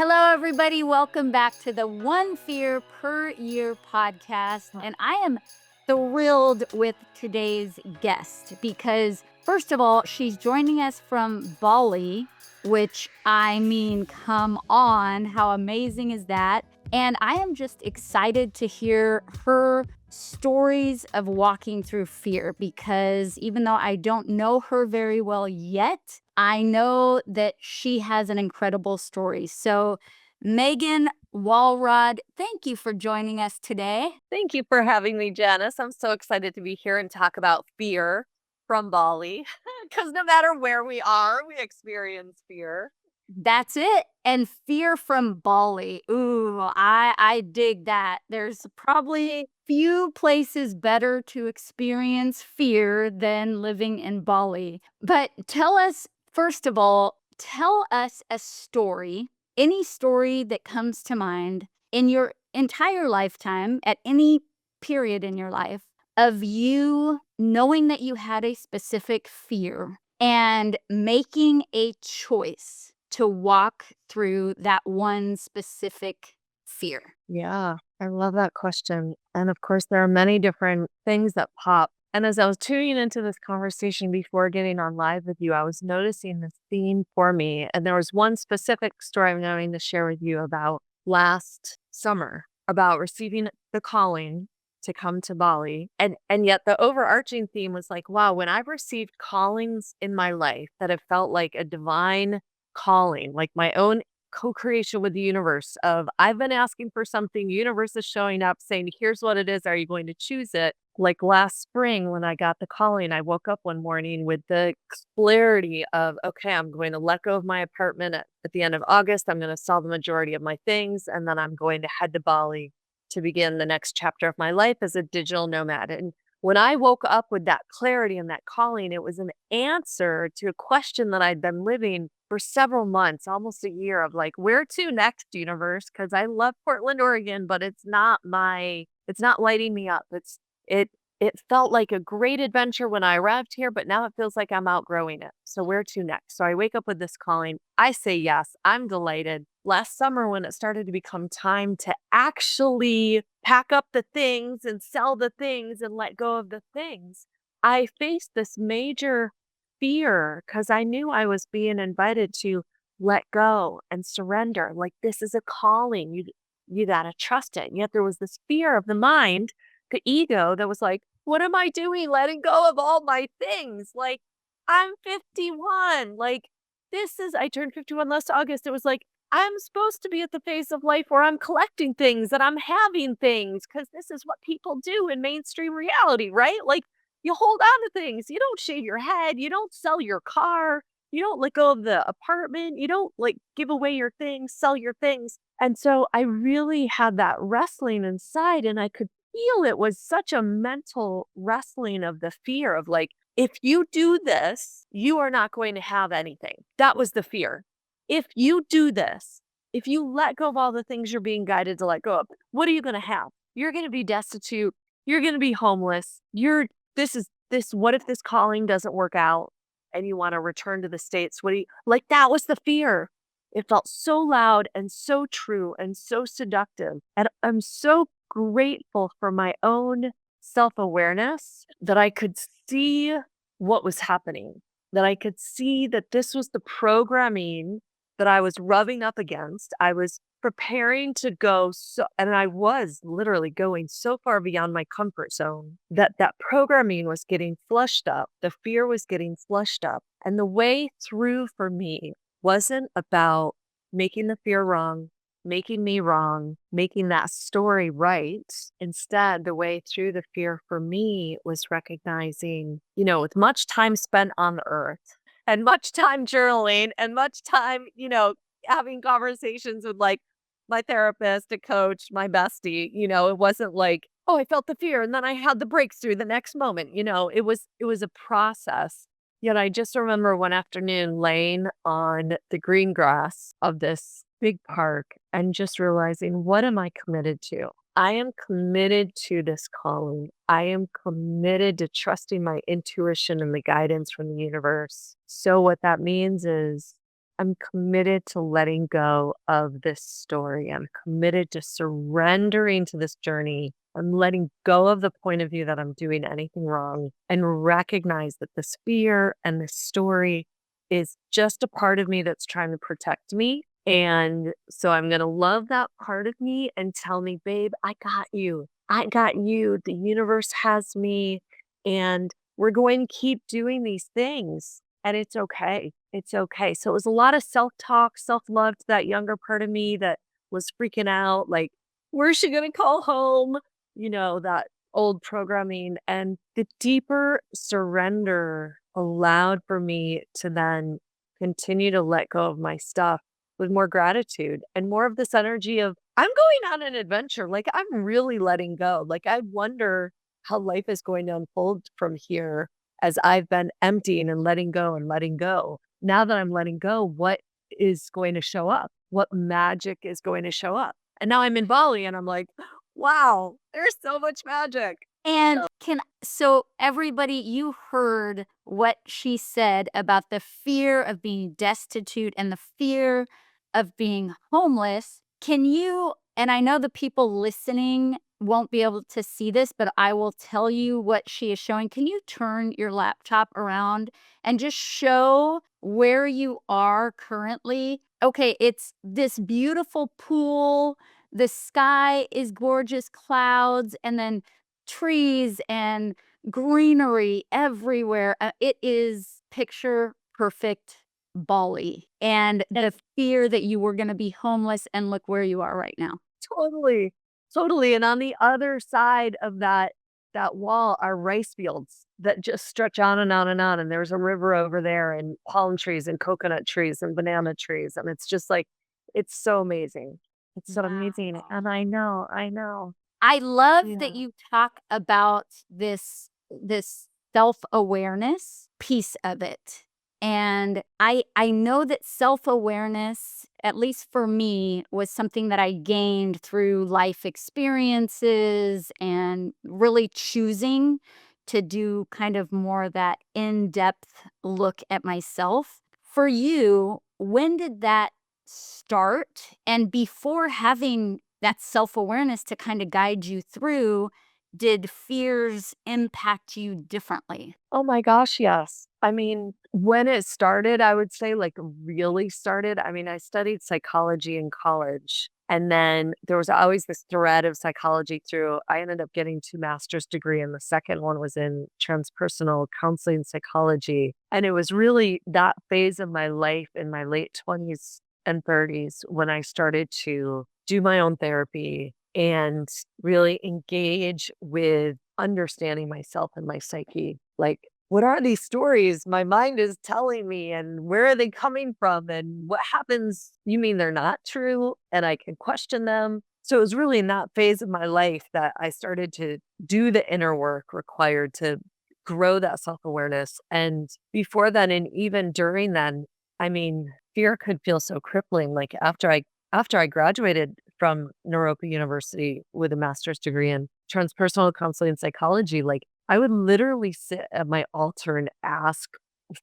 Hello, everybody. Welcome back to the One Fear Per Year podcast. And I am thrilled with today's guest because, first of all, she's joining us from Bali, which I mean, come on, how amazing is that? And I am just excited to hear her stories of walking through fear because even though I don't know her very well yet, I know that she has an incredible story. So, Megan Walrod, thank you for joining us today. Thank you for having me, Janice. I'm so excited to be here and talk about fear from Bali because no matter where we are, we experience fear. That's it. And fear from Bali. Ooh, I dig that. There's probably few places better to experience fear than living in Bali. But tell us, first of all, tell us a story, any story that comes to mind in your entire lifetime, at any period in your life, of you knowing that you had a specific fear and making a choice to walk through that one specific fear. Yeah, I love that question. And of course, there are many different things that pop. And as I was tuning into this conversation before getting on live with you, I was noticing this theme for me. And there was one specific story I'm going to share with you about last summer, about receiving the calling to come to Bali. And yet the overarching theme was like, wow, when I've received callings in my life that have felt like a divine calling, like my own co-creation with the universe of I've been asking for something, universe is showing up saying, here's what it is. Are you going to choose it? Like last spring when I got the calling, I woke up one morning with the clarity of, okay, I'm going to let go of my apartment at the end of August. I'm going to sell the majority of my things. And then I'm going to head to Bali to begin the next chapter of my life as a digital nomad. And when I woke up with that clarity and that calling, it was an answer to a question that I'd been living for several months, almost a year of like, where to next, universe? Because I love Portland, Oregon, but it's not lighting me up. It it felt like a great adventure when I arrived here, but now it feels like I'm outgrowing it. So where to next? So I wake up with this calling. I say yes. I'm delighted. Last summer, when it started to become time to actually pack up the things and sell the things and let go of the things, I faced this major fear because I knew I was being invited to let go and surrender. Like this is a calling. You gotta trust it. And yet there was this fear of the mind, the ego that was like, what am I doing letting go of all my things? Like I'm 51. Like I turned 51 last August. It was like I'm supposed to be at the phase of life where I'm collecting things and I'm having things because this is what people do in mainstream reality, right? Like you hold on to things. You don't shave your head. You don't sell your car. You don't let go of the apartment. You don't like give away your things, sell your things. And so I really had that wrestling inside and I could feel it was such a mental wrestling of the fear of like, if you do this, you are not going to have anything. That was the fear. If you do this, if you let go of all the things you're being guided to let go of, what are you going to have? You're going to be destitute. You're going to be homeless. What if this calling doesn't work out and you want to return to the States? That was the fear. It felt so loud and so true and so seductive. And I'm so grateful for my own self-awareness that I could see what was happening, that I could see that this was the programming that I was rubbing up against. I was preparing to go and I was literally going so far beyond my comfort zone that programming was getting flushed up. The fear was getting flushed up. And the way through for me wasn't about making the fear wrong, making me wrong, making that story right. Instead, the way through the fear for me was recognizing, with much time spent on the earth and much time journaling and much time, having conversations with like my therapist, a coach, my bestie, it wasn't like, oh, I felt the fear and then I had the breakthrough the next moment. It was a process. Yet I just remember one afternoon laying on the green grass of this big park and just realizing, what am I committed to? I am committed to this calling. I am committed to trusting my intuition and the guidance from the universe. So what that means is I'm committed to letting go of this story. I'm committed to surrendering to this journey. I'm letting go of the point of view that I'm doing anything wrong and recognize that this fear and this story is just a part of me that's trying to protect me. And so I'm going to love that part of me and tell me, babe, I got you. I got you. The universe has me. And we're going to keep doing these things. And it's okay. It's okay. So it was a lot of self-talk, self-love to that younger part of me that was freaking out, like, where's she going to call home? That old programming. And the deeper surrender allowed for me to then continue to let go of my stuff with more gratitude and more of this energy of, I'm going on an adventure. Like, I'm really letting go. Like, I wonder how life is going to unfold from here as I've been emptying and letting go and letting go. Now that I'm letting go, what is going to show up? What magic is going to show up? And now I'm in Bali and I'm like, wow, there's so much magic. And so everybody, you heard what she said about the fear of being destitute and the fear of being homeless. Can you, and I know the people listening won't be able to see this, but I will tell you what she is showing. Can you turn your laptop around and just show where you are currently? Okay, it's this beautiful pool. The sky is gorgeous clouds, and then trees and greenery everywhere. It is picture perfect Bali. And the fear that you were going to be homeless, and look where you are right now. Totally. Totally. And on the other side of that wall are rice fields that just stretch on and on and on. And there's a river over there and palm trees and coconut trees and banana trees. And it's just like, it's so amazing. It's so amazing. Wow. And I know. I love that Yeah. you talk about this self-awareness piece of it. And I know that self-awareness, at least for me, was something that I gained through life experiences and really choosing to do kind of more of that in-depth look at myself. For you, when did that start? And before having that self-awareness to kind of guide you through, did fears impact you differently? Oh my gosh, yes. I mean, when it started, I would say like really started. I mean, I studied psychology in college. And then there was always this thread of psychology through. I ended up getting 2 master's degree, and the second one was in transpersonal counseling psychology. And it was really that phase of my life in my late 20s and 30s when I started to do my own therapy and really engage with understanding myself and my psyche. Like, what are these stories my mind is telling me, and where are they coming from, and what happens? You mean they're not true? And I can question them. So it was really in that phase of my life that I started to do the inner work required to grow that self awareness. And before then, and even during then, I mean, fear could feel so crippling. Like after I graduated from Naropa University with a master's degree in transpersonal counseling and psychology, like I would literally sit at my altar and ask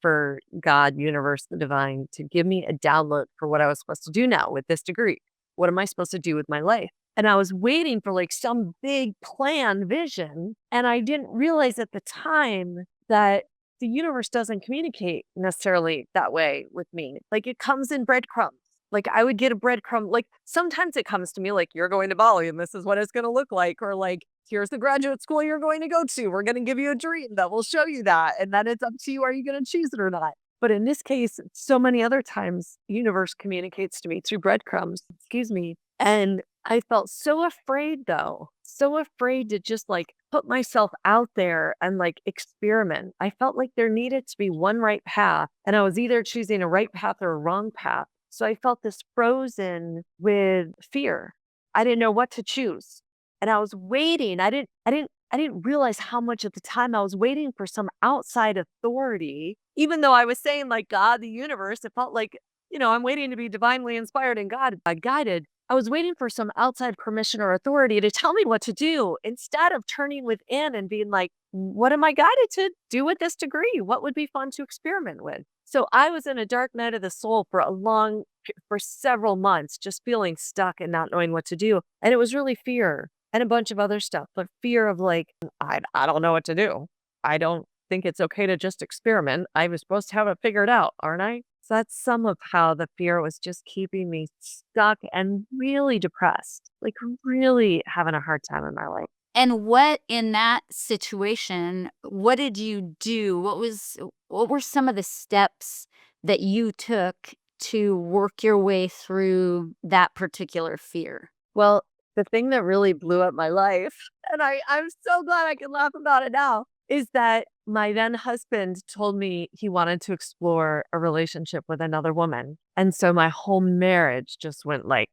for God, universe, the divine to give me a download for what I was supposed to do now with this degree. What am I supposed to do with my life? And I was waiting for like some big plan vision. And I didn't realize at the time that the universe doesn't communicate necessarily that way with me. Like it comes in breadcrumbs. Like I would get a breadcrumb. Like sometimes it comes to me like, you're going to Bali and this is what it's going to look like. Or like, here's the graduate school you're going to go to. We're going to give you a dream that will show you that. And then it's up to you. Are you going to choose it or not? But in this case, so many other times, universe communicates to me through breadcrumbs, excuse me. And I felt so afraid though, so afraid to just like put myself out there and like experiment. I felt like there needed to be one right path, and I was either choosing a right path or a wrong path. So I felt this frozen with fear. I didn't know what to choose. And I was waiting. I didn't realize how much at the time I was waiting for some outside authority, even though I was saying like God, the universe, it felt like, I'm waiting to be divinely inspired and God guided. I was waiting for some outside permission or authority to tell me what to do instead of turning within and being like, what am I guided to do with this degree? What would be fun to experiment with? So I was in a dark night of the soul for several months, just feeling stuck and not knowing what to do. And it was really fear and a bunch of other stuff, but fear of like, I don't know what to do. I don't think it's okay to just experiment. I was supposed to have it figured out, aren't I? So that's some of how the fear was just keeping me stuck and really depressed, like really having a hard time in my life. And what in that situation, what did you do? What were some of the steps that you took to work your way through that particular fear? Well, the thing that really blew up my life, and I'm so glad I can laugh about it now, is that my then husband told me he wanted to explore a relationship with another woman. And so my whole marriage just went like,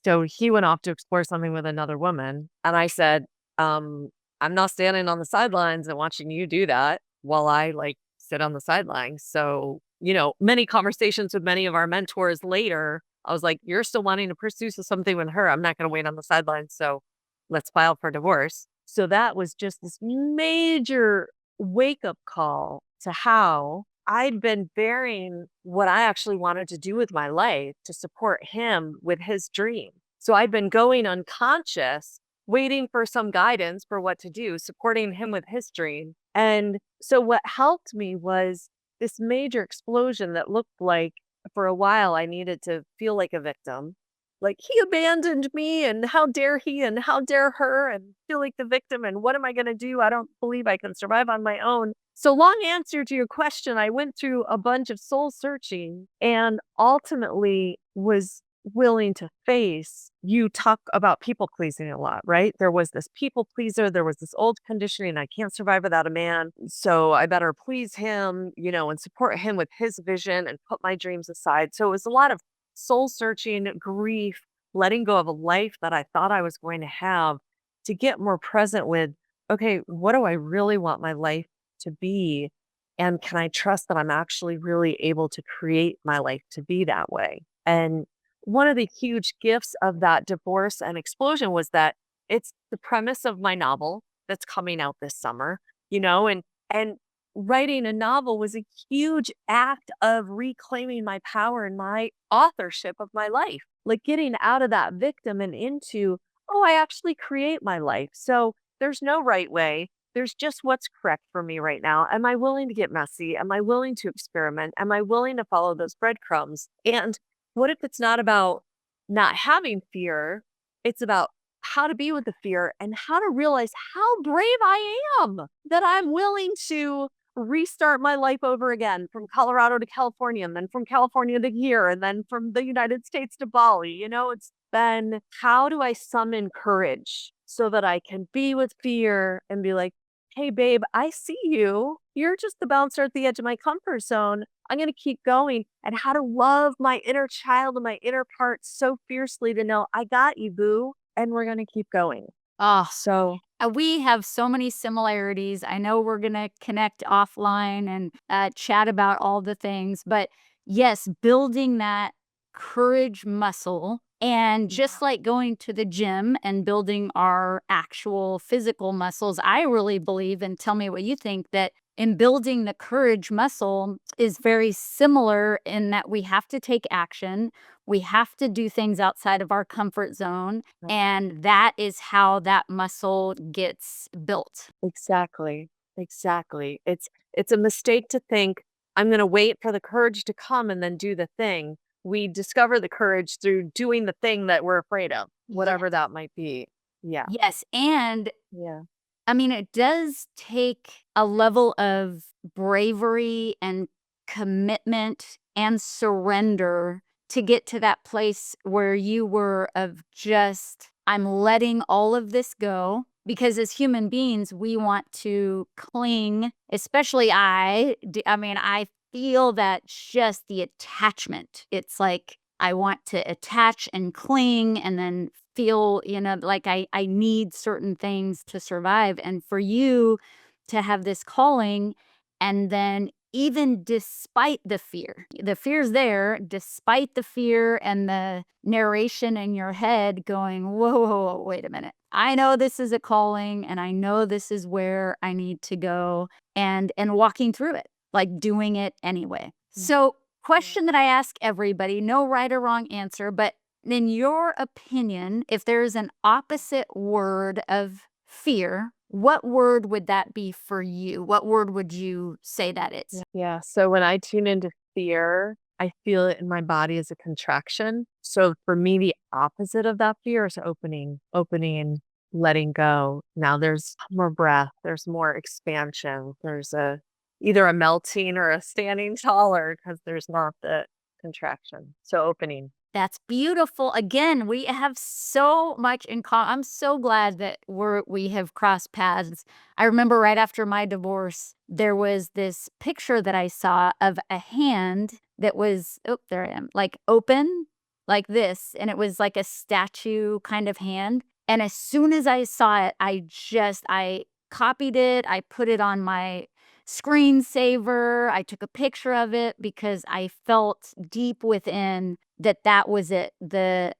so he went off to explore something with another woman. And I said, I'm not standing on the sidelines and watching you do that while I like sit on the sidelines. So, many conversations with many of our mentors later, I was like, you're still wanting to pursue something with her. I'm not going to wait on the sidelines. So let's file for divorce. So that was just this major wake up call to how I'd been bearing what I actually wanted to do with my life to support him with his dream. So I'd been going unconscious, waiting for some guidance for what to do, supporting him with his dream. And so what helped me was this major explosion that looked like for a while I needed to feel like a victim. Like he abandoned me and how dare he and how dare her and feel like the victim and what am I going to do? I don't believe I can survive on my own. So long answer to your question, I went through a bunch of soul searching and ultimately was willing to face. You talk about people pleasing a lot, right? There was this people pleaser, there was this old conditioning, I can't survive without a man, so I better please him, and support him with his vision and put my dreams aside. So it was a lot of soul searching, grief, letting go of a life that I thought I was going to have to get more present with, okay, what do I really want my life to be? And can I trust that I'm actually really able to create my life to be that way? And one of the huge gifts of that divorce and explosion was that it's the premise of my novel that's coming out this summer, and writing a novel was a huge act of reclaiming my power and my authorship of my life, like getting out of that victim and into, oh, I actually create my life. So there's no right way. There's just what's correct for me right now. Am I willing to get messy? Am I willing to experiment? Am I willing to follow those breadcrumbs? And what if it's not about not having fear? It's about how to be with the fear and how to realize how brave I am that I'm willing to restart my life over again from Colorado to California and then from California to here and then from the United States to Bali. It's been how do I summon courage so that I can be with fear and be like, hey, babe, I see you. You're just the bouncer at the edge of my comfort zone. I'm going to keep going. And how to love my inner child and my inner part so fiercely to know I got you, boo. And we're going to keep going. Oh, So we have so many similarities. I know we're going to connect offline and chat about all the things, but yes, building that courage muscle. And just like going to the gym and building our actual physical muscles, I really believe, and tell me what you think, that in building the courage muscle is very similar in that we have to take action. We have to do things outside of our comfort zone. And that is how that muscle gets built. exactly. Exactly. It's a mistake to think I'm going to wait for the courage to come and then do the thing. We discover the courage through doing the thing that we're afraid of, whatever that might be. Yeah. Yes. And Yeah. I mean, it does take a level of bravery and commitment and surrender to get to that place where you were of just, I'm letting all of this go. Because as human beings, we want to cling, especially I mean, I feel that just the attachment. It's like I want to attach and cling and then feel, like I need certain things to survive. And for you to have this calling, and then even despite the fear's there, despite the fear and the narration in your head going, whoa, whoa, whoa, wait a minute. I know this is a calling and I know this is where I need to go and walking through it. like doing it anyway. So, question that I ask everybody, no right or wrong answer, but in your opinion, if there's an opposite word of fear, what word would that be for you? What word would you say that is? Yeah. So when I tune into fear, I feel it in my body as a contraction. So for me, the opposite of that fear is opening, letting go. Now there's more breath, there's more expansion, there's either a melting or a standing taller because there's not the contraction. So opening. That's beautiful. Again, we have so much in common. I'm so glad that we have crossed paths. I remember right after my divorce, there was this picture that I saw of a hand that was, oh, there I am, like open, like this, and it was like a statue kind of hand. And as soon as I saw it, I copied it, I put it on my screensaver, I took a picture of it because I felt deep within that was it, the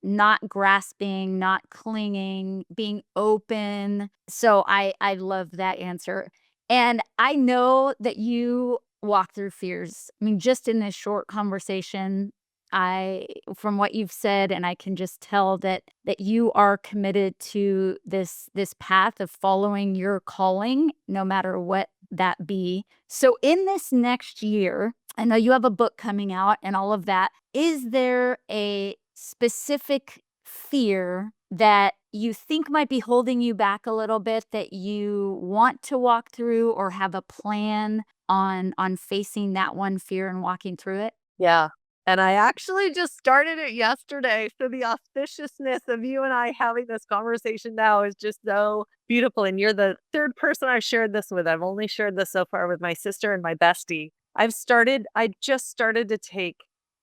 not grasping, not clinging, being open. So I love that answer. And I know that you walk through fears. I mean, just in this short conversation, I from what you've said, and I can just tell that you are committed to this path of following your calling, no matter what that be. So in this next year, I know you have a book coming out and all of that. Is there a specific fear that you think might be holding you back a little bit that you want to walk through or have a plan on facing that one fear and walking through it? Yeah. And I actually just started it yesterday. So the auspiciousness of you and I having this conversation now is just so beautiful. And you're the third person I've shared this with. I've only shared this so far with my sister and my bestie. I just started to take,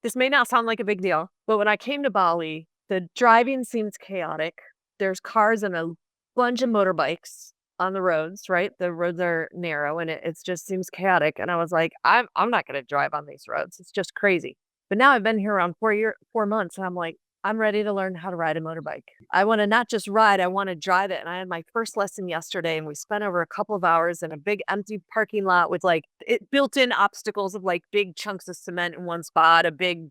this may not sound like a big deal, but when I came to Bali, the driving seems chaotic. There's cars and a bunch of motorbikes on the roads, right? The roads are narrow and it just seems chaotic. And I was like, I'm not going to drive on these roads. It's just crazy. But now I've been here around 4 months, and I'm like, I'm ready to learn how to ride a motorbike. I want to not just ride, I want to drive it. And I had my first lesson yesterday, and we spent over a couple of hours in a big empty parking lot with like built-in obstacles of like big chunks of cement in one spot, a big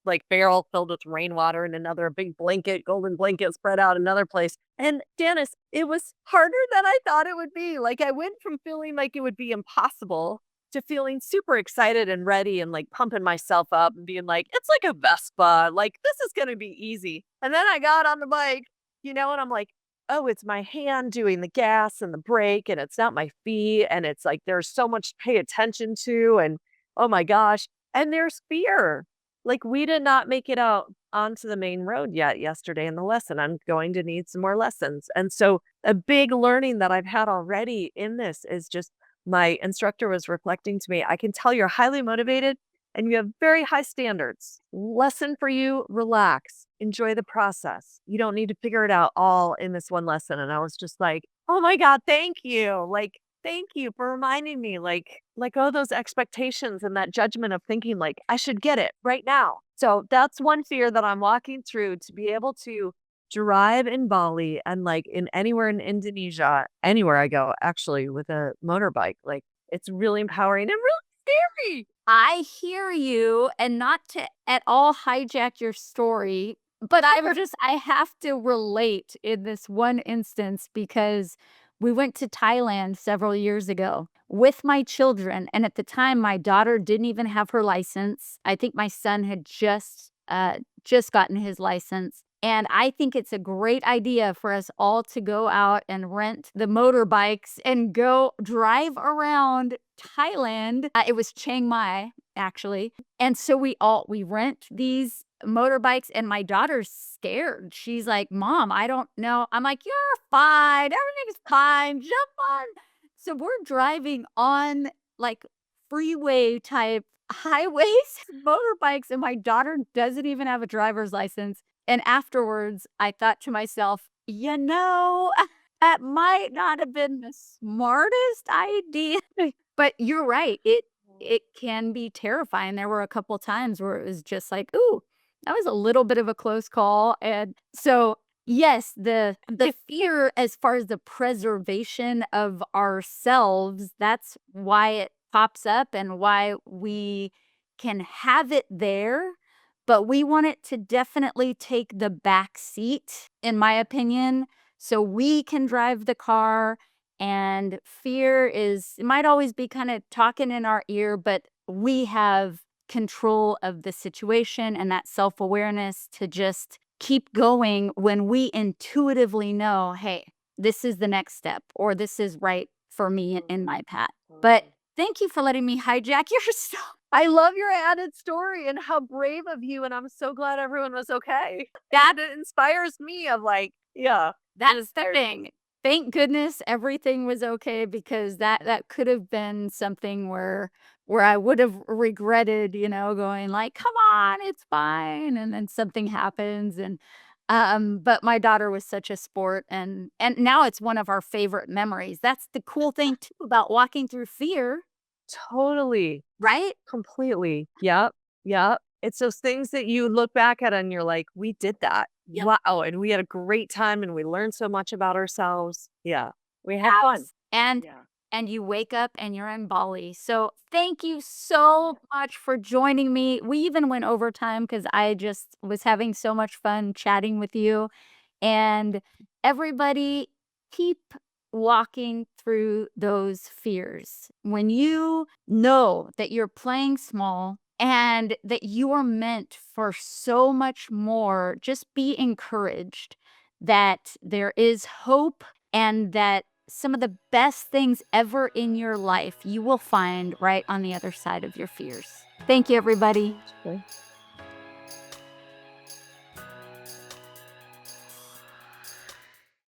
like barrel filled with rainwater and another, a big blanket, golden blanket spread out another place. And Janice, it was harder than I thought it would be. Like I went from feeling like it would be impossible to feeling super excited and ready and like pumping myself up and being like, it's like a Vespa, like this is going to be easy. And then I got on the bike, and I'm like, oh, it's my hand doing the gas and the brake, and it's not my feet. And it's like, there's so much to pay attention to. And oh my gosh. And there's fear. Like we did not make it out onto the main road yet yesterday in the lesson. I'm going to need some more lessons. And so a big learning that I've had already in this is just my instructor was reflecting to me, I can tell you're highly motivated and you have very high standards. Lesson for you, relax, enjoy the process. You don't need to figure it out all in this one lesson. And I was just like, oh my God, thank you. Like, thank you for reminding me, like, all those expectations and that judgment of thinking like I should get it right now. So that's one fear that I'm walking through to be able to drive in Bali and like in anywhere in Indonesia, anywhere I go, actually with a motorbike. Like it's really empowering and really scary. I hear you, and not to at all hijack your story, but I have to relate in this one instance because we went to Thailand several years ago with my children, and at the time, my daughter didn't even have her license. I think my son had just gotten his license. And I think it's a great idea for us all to go out and rent the motorbikes and go drive around Thailand. It was Chiang Mai, actually. And so we rent these motorbikes, and my daughter's scared. She's like, "Mom, I don't know." I'm like, "You're fine. Everything's fine. Jump on." So we're driving on like freeway type highways, motorbikes, and my daughter doesn't even have a driver's license. And afterwards, I thought to myself, that might not have been the smartest idea. But you're right. It can be terrifying. There were a couple times where it was just like, "Ooh, that was a little bit of a close call." And so Yes, the fear as far as the preservation of ourselves, that's why it pops up and why we can have it there, but we want it to definitely take the back seat, in my opinion, so we can drive the car, and fear is it might always be kinda talking in our ear, but we have control of the situation and that self-awareness to just keep going when we intuitively know, "Hey, this is the next step," or "This is right for me in my path." But thank you for letting me hijack your story. I love your added story and how brave of you, and I'm so glad everyone was okay. That And it inspires me of like, yeah, it that's the inspires thing. me. Thank goodness everything was okay because that could have been something where I would have regretted, going like, "Come on, it's fine," and then something happens but my daughter was such a sport and now it's one of our favorite memories. That's the cool thing too about walking through fear, Totally. right? Completely. Yep. Yep. It's those things that you look back at and you're like, we did that. Yep. Wow. And we had a great time and we learned so much about ourselves. Yeah. We had fun. Abs and you wake up and you're in Bali. So, thank you so much for joining me. We even went overtime because I just was having so much fun chatting with you. And everybody, keep walking through those fears. When you know that you're playing small and that you are meant for so much more, just be encouraged that there is hope and that some of the best things ever in your life you will find right on the other side of your fears. Thank you, everybody. Okay.